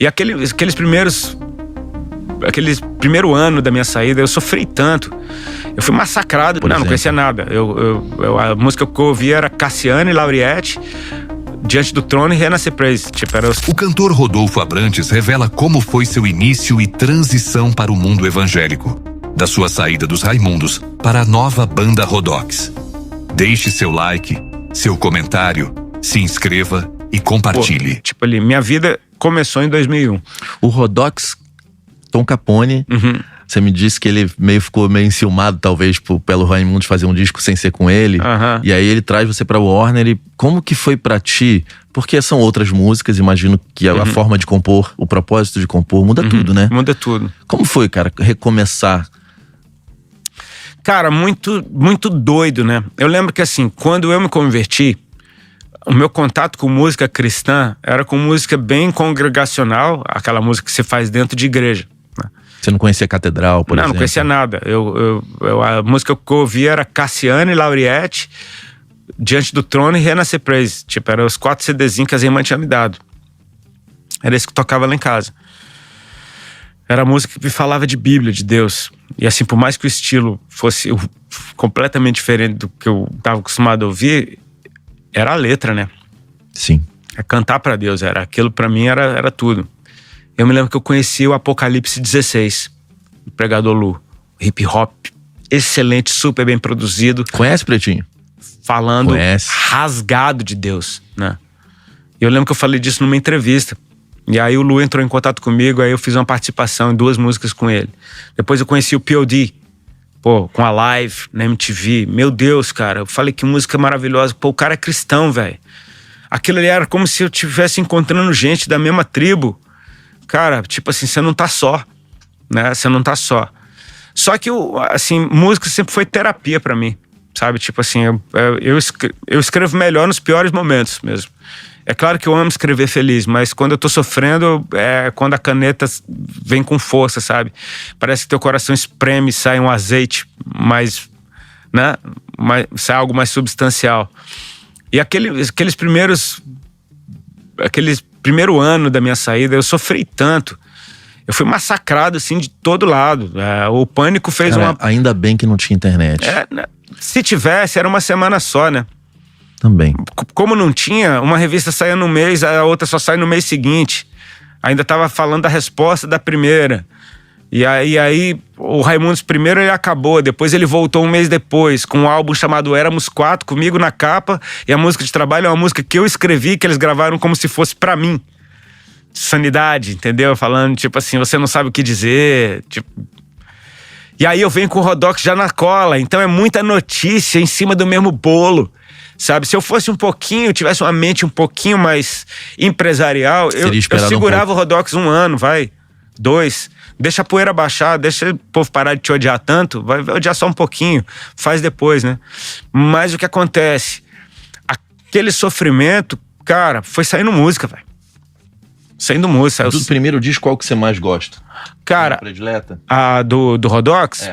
E aquele primeiro ano da minha saída, eu sofri tanto. Eu fui massacrado. Não conhecia nada. A música que eu ouvia era Cassiano e Lauriette, Diante do Trono e Renascer Praise. O cantor Rodolfo Abrantes revela como foi seu início e transição para o mundo evangélico, da sua saída dos Raimundos para a nova banda Rodox. Deixe seu like, seu comentário, se inscreva e compartilhe. Minha vida começou em 2001. O Rodox, Tom Capone, você me disse que ele ficou meio enciumado, talvez, pelo Raimundos fazer um disco sem ser com ele. E aí ele traz você pra Warner. E como que foi pra ti? Porque são outras músicas, imagino que a forma de compor, o propósito de compor, muda tudo, né? Muda tudo. Como foi, cara, recomeçar? Cara, muito, muito doido, né? Eu lembro que assim, quando eu me converti, o meu contato com música cristã era com música bem congregacional, aquela música que se faz dentro de igreja. Você não conhecia Catedral, por exemplo? Não conhecia nada. A música que eu ouvia era Cassiano e Lauriette, Diante do Trono e Renascer Praise. Eram os 4 CDzinhos que as irmãs tinham me dado. Era isso que tocava lá em casa. Era a música que me falava de Bíblia, de Deus. E assim, por mais que o estilo fosse completamente diferente do que eu estava acostumado a ouvir, era a letra, né? Sim. É cantar pra Deus. Aquilo pra mim era tudo. Eu me lembro que eu conheci o Apocalipse 16, do Pregador Lu. Hip hop, excelente, super bem produzido. Conhece, Pretinho? Falando rasgado de Deus, né? E eu lembro que eu falei disso numa entrevista. E aí o Lu entrou em contato comigo, aí eu fiz uma participação em 2 músicas com ele. Depois eu conheci o P.O.D., com a live na MTV. Meu Deus, cara, eu falei que música maravilhosa. O cara é cristão, velho. Aquilo ali era como se eu estivesse encontrando gente da mesma tribo. Cara, assim, você não tá só, né? Você não tá só. Só que, música sempre foi terapia pra mim, sabe? Eu escrevo melhor nos piores momentos mesmo. É claro que eu amo escrever feliz, mas quando eu tô sofrendo, é quando a caneta vem com força, sabe? Parece que teu coração espreme, sai um azeite mais, né? Sai algo mais substancial. E aquele primeiro ano da minha saída, eu sofri tanto. Eu fui massacrado, assim, de todo lado. O Pânico fez Ainda bem que não tinha internet. Se tivesse, era uma semana só, né? Também. Como não tinha, uma revista saía no mês, a outra só sai no mês seguinte. Ainda tava falando da resposta da primeira. E aí o Raimundos primeiro ele acabou, depois ele voltou um mês depois com um álbum chamado Éramos 4, comigo na capa, e a música de trabalho é uma música que eu escrevi, que eles gravaram como se fosse pra mim. Sanidade, entendeu? Falando, você não sabe o que dizer, E aí eu venho com o Rodox já na cola, então é muita notícia em cima do mesmo bolo, sabe? Se eu fosse tivesse uma mente um pouquinho mais empresarial, eu segurava o Rodox 1 ano, 2... Deixa a poeira baixar, deixa o povo parar de te odiar tanto, vai odiar só um pouquinho, faz depois, né? Mas o que acontece? Aquele sofrimento, cara, foi saindo música, velho. Saindo música. Do primeiro disco, qual que você mais gosta? Cara, predileta? A do Rodox?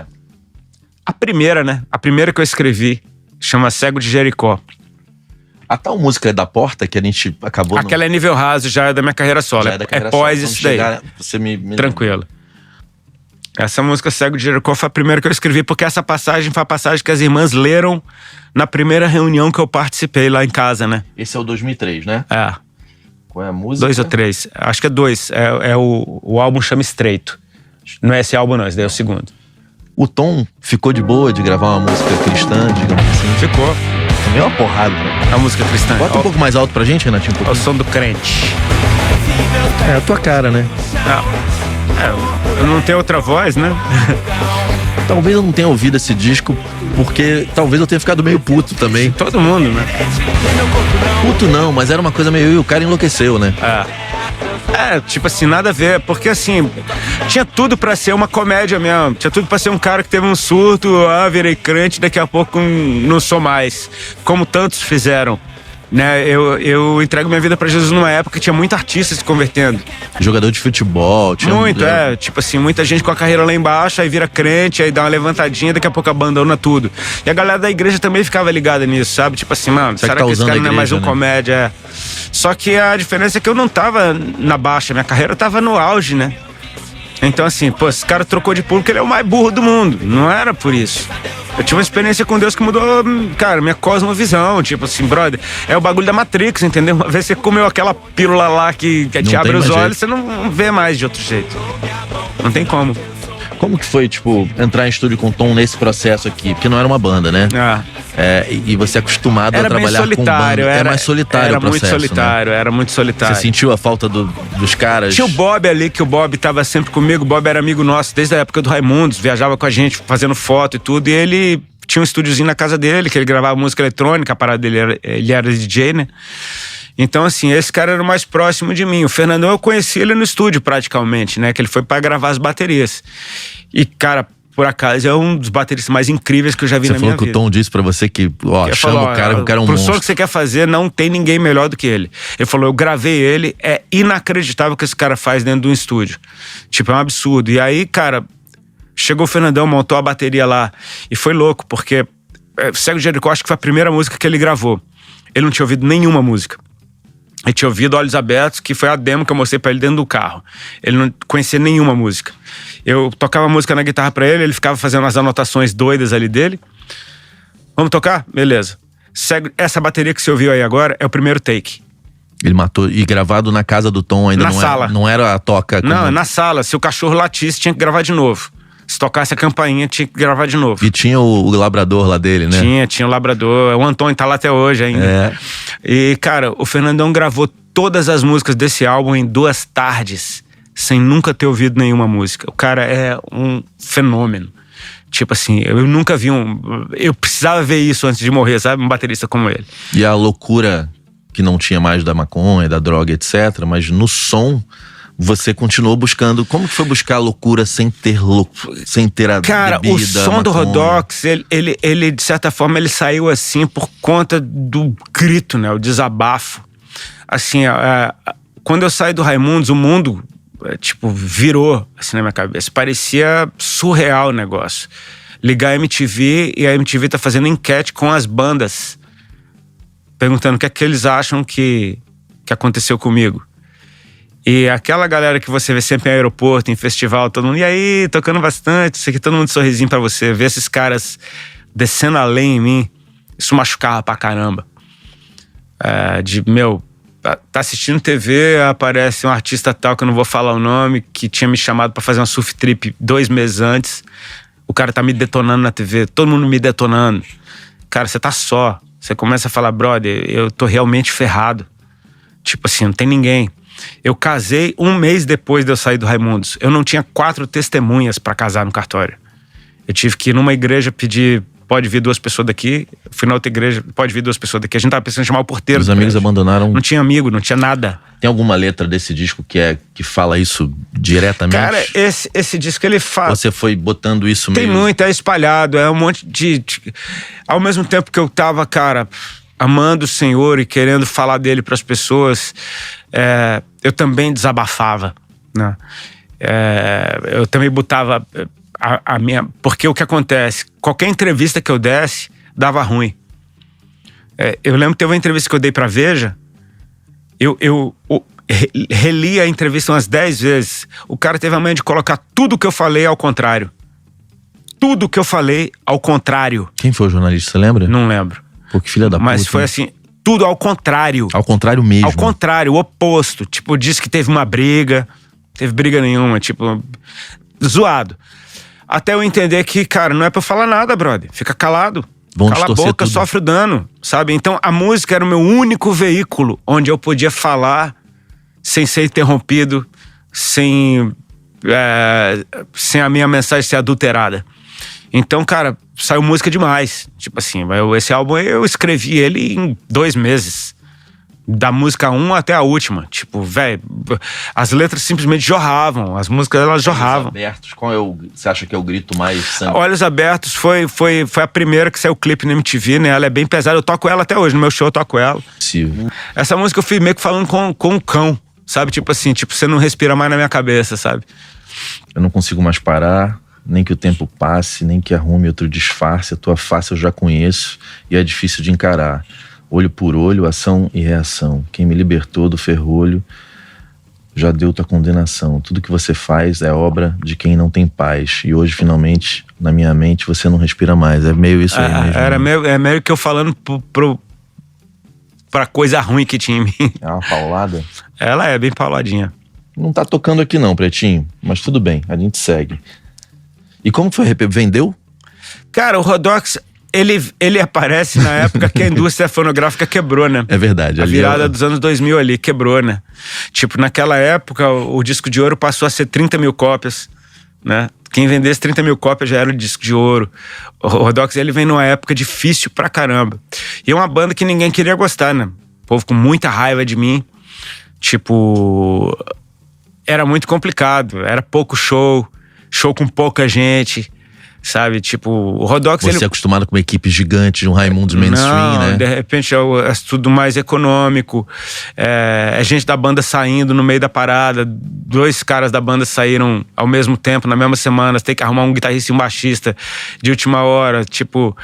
A primeira, né? A primeira que eu escrevi, chama Cego de Jericó. A tal música da Porta que a gente acabou... Aquela é nível raso, já é da minha carreira solo. É pós isso daí. Você me tranquilo. Essa música Cego de Jericó foi a primeira que eu escrevi, porque essa passagem foi a passagem que as irmãs leram na primeira reunião que eu participei lá em casa, né? Esse é o 2003, né? Qual é a música? 2 ou 3. Acho que é 2. O álbum chama Estreito. Não é esse álbum não, esse daí é o segundo. O Tom ficou de boa de gravar uma música cristã, digamos assim? Ficou. Também é uma porrada, né? A música cristã. Bota um pouco mais alto pra gente, Renatinho. É o som do crente. É a tua cara, né? Eu não tenho outra voz, né? Talvez eu não tenha ouvido esse disco, porque talvez eu tenha ficado meio puto também. Todo mundo, né? Puto não, mas era uma coisa meio... E o cara enlouqueceu, né? Nada a ver. Porque assim, tinha tudo pra ser uma comédia mesmo. Tinha tudo pra ser um cara que teve um surto, virei crente, daqui a pouco não sou mais. Como tantos fizeram. né? Eu entrego minha vida pra Jesus numa época que tinha muito artista se convertendo. Jogador de futebol. Tinha muito, tipo assim, muita gente com a carreira lá embaixo, aí vira crente, aí dá uma levantadinha, daqui a pouco abandona tudo. E a galera da igreja também ficava ligada nisso, sabe? Tipo assim, mano, será que esse cara não é mais um comédia? Só que a diferença é que eu não tava na baixa, minha carreira tava no auge, né? Então assim, pô, esse cara trocou de público, ele é o mais burro do mundo. Não era por isso. Eu tive uma experiência com Deus que mudou, cara, minha cosmovisão. Tipo assim, brother, é o bagulho da Matrix, entendeu? Uma vez você comeu aquela pílula lá que te abre os olhos, você não vê mais de outro jeito. Não tem como. Como que foi, tipo, entrar em estúdio com o Tom nesse processo aqui? Porque não era uma banda, né? E você é acostumado a trabalhar com banda. Era mais solitário o processo, era muito solitário. Você sentiu a falta dos caras? Tinha o Bob ali, que o Bob tava sempre comigo. O Bob era amigo nosso desde a época do Raimundos. Viajava com a gente, fazendo foto e tudo. E ele tinha um estúdiozinho na casa dele, que ele gravava música eletrônica. A parada dele ele era DJ, né? Então, assim, esse cara era o mais próximo de mim. O Fernandão, eu conheci ele no estúdio praticamente, né? Que ele foi pra gravar as baterias. E, cara, por acaso, é um dos bateristas mais incríveis que eu já vi na minha vida. Você falou que o Tom disse pra você que, chama o cara é um monstro. Pro som que você quer fazer, não tem ninguém melhor do que ele. Ele falou, eu gravei ele, é inacreditável o que esse cara faz dentro de um estúdio. Tipo, é um absurdo. E aí, cara, chegou o Fernandão, montou a bateria lá. E foi louco, porque Cego de Jericó, acho que foi a primeira música que ele gravou. Ele não tinha ouvido nenhuma música. Ele tinha ouvido Olhos Abertos, que foi a demo que eu mostrei pra ele dentro do carro. Ele não conhecia nenhuma música. Eu tocava música na guitarra pra ele, ele ficava fazendo as anotações doidas ali dele. Vamos tocar? Beleza. Essa bateria que você ouviu aí agora é o primeiro take. Ele matou, e gravado na casa do Tom ainda, não era a toca? Não, na sala. Se o cachorro latisse, tinha que gravar de novo. Se tocasse a campainha, tinha que gravar de novo. E tinha o labrador lá dele, né? Tinha o labrador. O Antônio tá lá até hoje ainda. E, cara, o Fernandão gravou todas as músicas desse álbum em 2 tardes, sem nunca ter ouvido nenhuma música. O cara é um fenômeno. Tipo assim, eu nunca vi eu precisava ver isso antes de morrer, sabe? Um baterista como ele. E a loucura que não tinha mais da maconha, da droga, etc. Mas no som, você continuou buscando. Como que foi buscar a loucura sem ter a cara, bebida, o som do Rodox, ele de certa forma, ele saiu assim por conta do grito, né? O desabafo. Assim, quando eu saí do Raimundos, o mundo, tipo, virou assim na minha cabeça. Parecia surreal o negócio. Ligar a MTV e a MTV tá fazendo enquete com as bandas, perguntando o que é que eles acham que aconteceu comigo. E aquela galera que você vê sempre em aeroporto, em festival, todo mundo, e aí, tocando bastante, isso aqui, todo mundo sorrisinho pra você. Ver esses caras descendo além em mim, isso machucava pra caramba. Tá assistindo TV, aparece um artista tal, que eu não vou falar o nome, que tinha me chamado pra fazer uma surf trip 2 meses antes. O cara tá me detonando na TV, todo mundo me detonando. Cara, você tá só. Você começa a falar, brother, eu tô realmente ferrado. Tipo assim, não tem ninguém. Eu casei 1 mês depois de eu sair do Raimundos. Eu não tinha 4 testemunhas pra casar no cartório. Eu tive que ir numa igreja pedir, pode vir 2 pessoas daqui. Fui na outra igreja, pode vir 2 pessoas daqui. A gente tava pensando em chamar o porteiro. Os amigos abandonaram. Não tinha amigo, não tinha nada. Tem alguma letra desse disco que fala isso diretamente? Cara, esse disco ele fala. Você foi botando isso meio. Tem muito, é espalhado, é um monte de. Ao mesmo tempo que eu tava, cara, amando o Senhor e querendo falar dele pras pessoas, eu também desabafava, né? Eu também botava a minha... Porque o que acontece? Qualquer entrevista que eu desse, dava ruim. Eu lembro que teve uma entrevista que eu dei pra Veja, eu reli a entrevista umas 10 vezes. O cara teve a manha de colocar tudo que eu falei ao contrário. Tudo que eu falei ao contrário. Quem foi o jornalista, você lembra? Não lembro. Pô, que filha da puta. Mas foi assim... Tudo ao contrário. Ao contrário mesmo. Ao contrário, o oposto. Tipo, disse que teve uma briga. Teve briga nenhuma, tipo... Zoado. Até eu entender que, cara, não é pra eu falar nada, brother. Fica calado. Cala a boca, tudo. Sofre o dano, sabe? Então, a música era o meu único veículo onde eu podia falar sem ser interrompido, sem a minha mensagem ser adulterada. Então, cara, saiu música demais. Tipo assim, esse álbum eu escrevi ele em 2 meses. Da música 1 até a última. Tipo, velho, as letras simplesmente jorravam. As músicas, elas jorravam. Olhos Abertos, você acha que é o grito mais sangue? Olhos Abertos foi a primeira que saiu o clipe na MTV, né? Ela é bem pesada, eu toco ela até hoje. No meu show eu toco ela. Possível. Essa música eu fui meio que falando com o cão, sabe? Tipo assim, você não respira mais na minha cabeça, sabe? Eu não consigo mais parar, nem que o tempo passe, nem que arrume outro disfarce. A tua face eu já conheço e é difícil de encarar. Olho por olho, ação e reação. Quem me libertou do ferrolho já deu tua condenação. Tudo que você faz é obra de quem não tem paz. E hoje, finalmente, na minha mente, você não respira mais. É meio isso aí mesmo. É meio que eu falando pra coisa ruim que tinha em mim. É uma paulada? Ela é bem pauladinha. Não tá tocando aqui não, Pretinho. Mas tudo bem, a gente segue. E como foi? Vendeu? Cara, o Rodox... Ele aparece na época que a indústria fonográfica quebrou, né? É verdade. A virada dos anos 2000 ali, quebrou, né? Tipo, naquela época, o disco de ouro passou a ser 30 mil cópias, né? Quem vendesse 30 mil cópias já era o disco de ouro. O Rodox, ele vem numa época difícil pra caramba. E é uma banda que ninguém queria gostar, né? O povo com muita raiva de mim. Tipo... Era muito complicado. Era pouco show com pouca gente... Sabe, tipo, o Rodox... Você é acostumado com uma equipe gigante de um Raimundos mainstream, né? De repente é tudo mais econômico. É gente da banda saindo no meio da parada. 2 caras da banda saíram ao mesmo tempo, na mesma semana. Você tem que arrumar um guitarrista e um baixista de última hora. Tipo,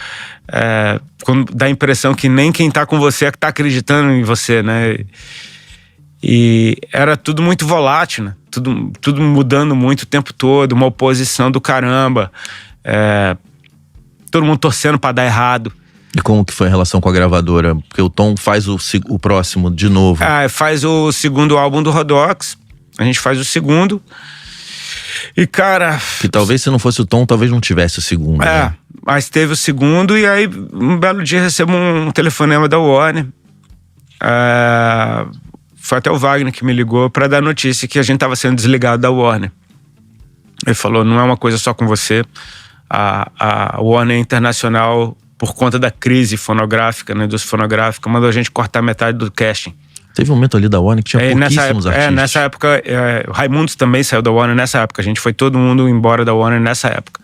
dá a impressão que nem quem tá com você é que tá acreditando em você, né? E era tudo muito volátil, né? Tudo mudando muito o tempo todo. Uma oposição do caramba. Todo mundo torcendo pra dar errado. E como que foi a relação com a gravadora? Porque o Tom faz o próximo de novo. Faz o segundo álbum do Rodox. A gente faz o segundo. E, cara... Que talvez se não fosse o Tom, talvez não tivesse o segundo. Né? Mas teve o segundo. E aí, um belo dia, recebo um telefonema da Warner. Foi até o Wagner que me ligou pra dar notícia que a gente tava sendo desligado da Warner. Ele falou, não é uma coisa só com você. A Warner Internacional, por conta da crise fonográfica, né, dos fonográficos, mandou a gente cortar metade do casting. Teve um momento ali da Warner que tinha pouquíssimos artistas. Nessa época, o Raimundos também saiu da Warner nessa época. A gente foi todo mundo embora da Warner nessa época.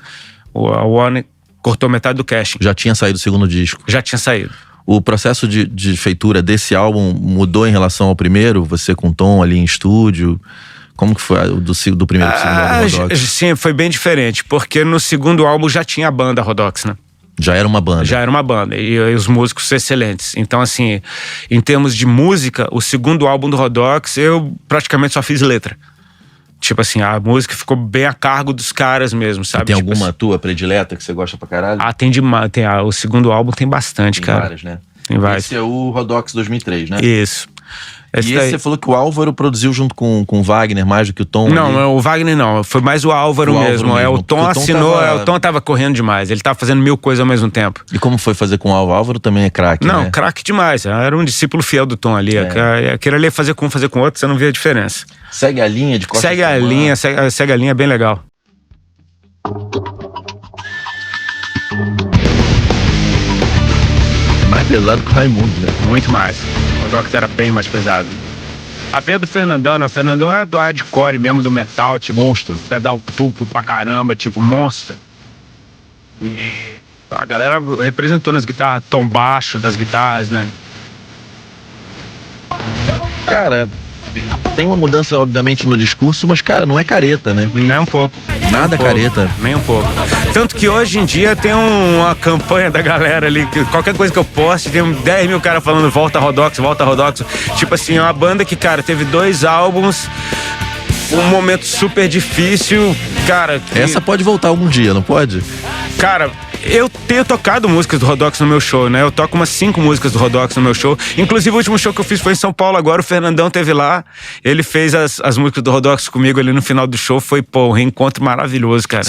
A Warner cortou metade do casting. Já tinha saído o segundo disco? Já tinha saído. O processo de feitura desse álbum mudou em relação ao primeiro? Você com o Tom ali em estúdio... Como que foi do primeiro pro segundo álbum Rodox? Sim, foi bem diferente, porque no segundo álbum já tinha a banda Rodox, né? Já era uma banda. Já era uma banda, e os músicos excelentes. Então, assim, em termos de música, o segundo álbum do Rodox, eu praticamente só fiz letra. Tipo assim, a música ficou bem a cargo dos caras mesmo, sabe? E tem tipo alguma tua predileta que você gosta pra caralho? Tem demais. O segundo álbum tem bastante, cara. Tem várias, né? Tem várias. Esse é o Rodox 2003, né? Isso. Esse você falou que o Álvaro produziu junto com o Wagner mais do que o Tom? Não, ali. O Wagner não. Foi mais o Álvaro mesmo. O Tom assinou, o Tom tava correndo demais. Ele tava fazendo 1000 coisas ao mesmo tempo. E como foi fazer com o Álvaro? O Álvaro também é craque, né? Não, craque demais. Era um discípulo fiel do Tom ali. Aquele ali fazer com o outro, você não vê a diferença. Segue a linha de Costa Segue a linha, segue a linha, é bem legal. Mais pesado que o Raimundo, né? Muito mais. O Rodox era bem mais pesado. A pena do Fernandão, né? O Fernandão é do hardcore mesmo, do metal, tipo monstro. Pedal duplo pra caramba, tipo monstro. E a galera representou nas guitarras, tom baixo das guitarras, né? Cara, tem uma mudança, obviamente, no discurso, mas, cara, não é careta, né? Nem um pouco. Nada careta. Nem um pouco. Tanto que hoje em dia tem uma campanha da galera ali, que qualquer coisa que eu poste, tem 10 mil caras falando volta Rodox, volta Rodox. Tipo assim, é uma banda que, cara, teve 2 álbuns, um momento super difícil, cara. Essa pode voltar algum dia, não pode? Cara, eu tenho tocado músicas do Rodox no meu show, né? Eu toco umas 5 músicas do Rodox no meu show. Inclusive, o último show que eu fiz foi em São Paulo agora. O Fernandão teve lá. Ele fez as músicas do Rodox comigo ali no final do show. Foi, um reencontro maravilhoso, cara.